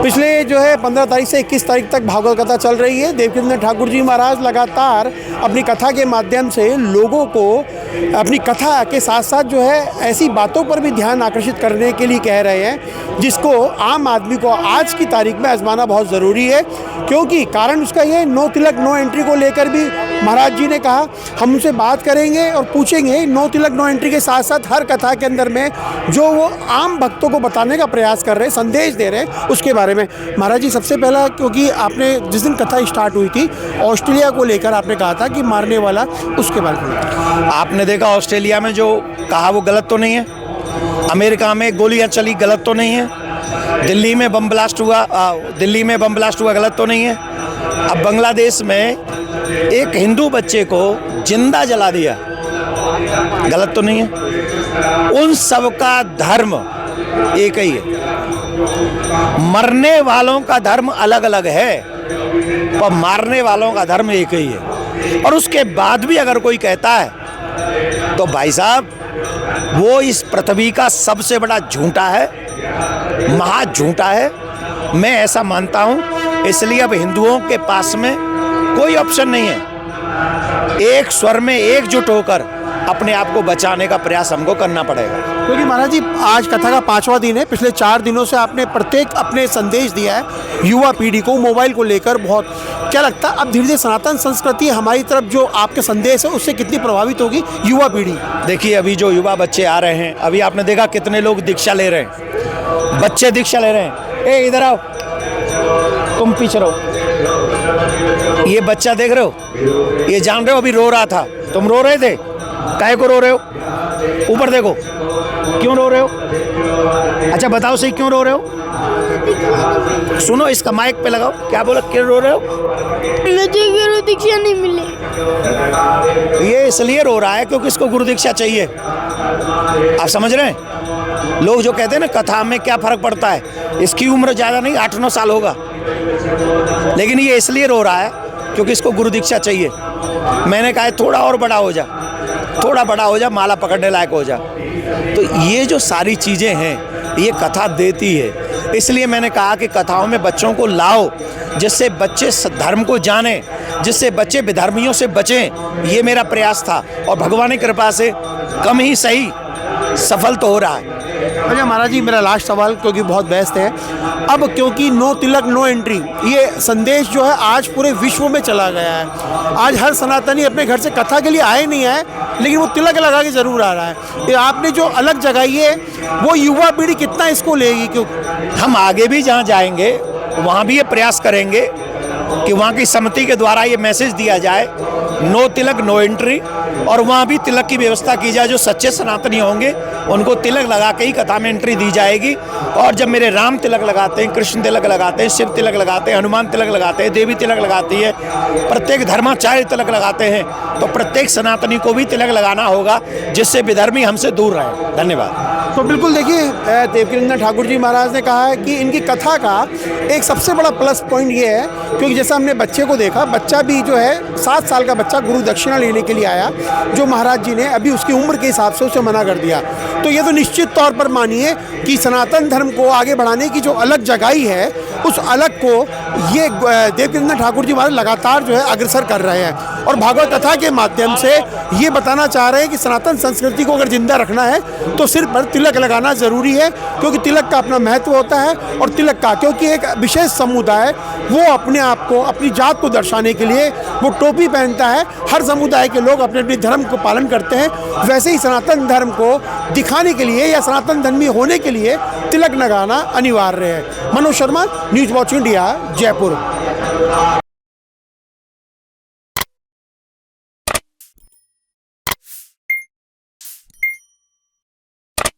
पिछले जो है 15 तारीख से 21 तारीख तक भागवत कथा चल रही है। देवकीनंदन ठाकुर जी महाराज लगातार अपनी कथा के माध्यम से लोगों को अपनी कथा के साथ साथ जो है ऐसी बातों पर भी ध्यान आकर्षित करने के लिए कह रहे हैं जिसको आम आदमी को आज की तारीख में आजमाना बहुत ज़रूरी है। क्योंकि कारण उसका ये नो तिलक नो एंट्री को लेकर भी महाराज जी ने कहा हम उनसे बात करेंगे और पूछेंगे नो तिलक नो एंट्री के साथ साथ हर कथा के अंदर में जो वो आम भक्तों को बताने का प्रयास कर रहे हैं, संदेश दे रहे हैं, उसके बारे में। महाराज जी सबसे पहला, क्योंकि आपने जिस दिन कथा स्टार्ट हुई थी ऑस्ट्रेलिया को लेकर आपने कहा था कि मारने वाला, उसके बारे में आपने देखा ऑस्ट्रेलिया में जो कहा वो गलत तो नहीं है, अमेरिका में गोलियां चली गलत तो नहीं है, दिल्ली में बम ब्लास्ट हुआ गलत तो नहीं है, अब बांग्लादेश में एक हिंदू बच्चे को जिंदा जला दिया गलत तो नहीं है। उन सब का धर्म एक ही है, मरने वालों का धर्म अलग अलग है पर मारने वालों का धर्म एक ही है। और उसके बाद भी अगर कोई कहता है तो भाई साहब वो इस पृथ्वी का सबसे बड़ा झूठा है, महा झूठा है। मैं ऐसा मानता हूं, इसलिए अब हिंदुओं के पास में कोई ऑप्शन नहीं है। एक स्वर में एकजुट होकर अपने आप को बचाने का प्रयास हमको करना पड़ेगा। क्योंकि महाराज जी आज कथा का 5वां दिन है। पिछले 4 दिनों से आपने प्रत्येक अपने संदेश दिया है युवा पीढ़ी को मोबाइल को लेकर। बहुत क्या लगता है अब धीरे धीरे सनातन संस्कृति हमारी तरफ जो आपके संदेश है उससे कितनी प्रभावित होगी युवा पीढ़ी? देखिए अभी जो युवा बच्चे आ रहे हैं, अभी आपने देखा कितने लोग दीक्षा ले रहे हैं, बच्चे दीक्षा ले रहे हैं। ए इधर आओ, तुम पीछे रहो। ये बच्चा देख रहे हो, ये जान रहे हो अभी रो रहा था, तुम रो रहे थे, काहे को रो रहे हो? ऊपर देखो, क्यों रो रहे हो? अच्छा बताओ सही, क्यों रो रहे हो? सुनो, इसका माइक पे लगाओ, क्या बोला, क्यों रो रहे हो? मुझे गुरु दीक्षा नहीं मिली। ये इसलिए रो रहा है क्योंकि इसको गुरु दीक्षा चाहिए। आप समझ रहे हैं? लोग जो कहते हैं ना कथा में क्या फर्क पड़ता है, इसकी उम्र ज़्यादा नहीं, 8-9 साल होगा, लेकिन ये इसलिए रो रहा है क्योंकि इसको गुरु दीक्षा चाहिए। मैंने कहा थोड़ा और बड़ा हो जा, थोड़ा बड़ा हो जा, माला पकड़ने लायक हो जा। तो ये जो सारी चीज़ें हैं ये कथा देती है। इसलिए मैंने कहा कि कथाओं में बच्चों को लाओ जिससे बच्चे धर्म को जानें, जिससे बच्चे विधर्मियों से बचें। ये मेरा प्रयास था और भगवान की कृपा से कम ही सही सफल तो हो रहा है। अच्छा महाराज जी, मेरा लास्ट सवाल, क्योंकि बहुत व्यस्त है अब, क्योंकि नो तिलक नो एंट्री ये संदेश जो है आज पूरे विश्व में चला गया है। आज हर सनातनी अपने घर से कथा के लिए आए नहीं आए, लेकिन वो तिलक लगा के ज़रूर आ रहा है। ये आपने जो अलग जगाई है वो युवा पीढ़ी कितना इसको लेगी? क्यों हम आगे भी जहाँ जाएंगे वहाँ भी ये प्रयास करेंगे कि वहाँ की समिति के द्वारा ये मैसेज दिया जाए नो तिलक नो एंट्री, और वहाँ भी तिलक की व्यवस्था की जाए। जो सच्चे सनातनी होंगे उनको तिलक लगा के ही कथा में एंट्री दी जाएगी। और जब मेरे राम तिलक लगाते हैं, कृष्ण तिलक लगाते हैं, शिव तिलक लगाते हैं, हनुमान तिलक लगाते हैं, देवी तिलक लगाती है, प्रत्येक धर्माचार्य तिलक लगाते हैं, तो प्रत्येक सनातनी को भी तिलक लगाना होगा जिससे विधर्मी हमसे दूर रहे। धन्यवाद। तो बिल्कुल देखिए, देवकीनंदन ठाकुर जी महाराज ने कहा है कि इनकी कथा का एक सबसे बड़ा प्लस पॉइंट ये है, क्योंकि जैसा हमने बच्चे को देखा, बच्चा भी जो है 7 साल का बच्चा गुरु दक्षिणा लेने के लिए आया, जो महाराज जी ने अभी उसकी उम्र के हिसाब से उसे मना कर दिया। तो ये तो निश्चित तौर पर मानिए कि सनातन धर्म को आगे बढ़ाने की जो अलग जगाई है, उस अलग को ये देवकीनंदन ठाकुर जी महाराज लगातार जो है अग्रसर कर रहे हैं। और भागवत कथा के माध्यम से ये बताना चाह रहे हैं कि सनातन संस्कृति को अगर जिंदा रखना है तो सिर पर तिलक लगाना ज़रूरी है, क्योंकि तिलक का अपना महत्व होता है। और तिलक का, क्योंकि एक विशेष समुदाय वो अपने आप को, अपनी जात को दर्शाने के लिए वो टोपी पहनता है। हर समुदाय के लोग अपने अपने धर्म को पालन करते हैं, वैसे ही सनातन धर्म को दिखाने के लिए या सनातन धर्मी होने के लिए तिलक लगाना अनिवार्य है। Manoj Sharma, news watch India, Jaipur.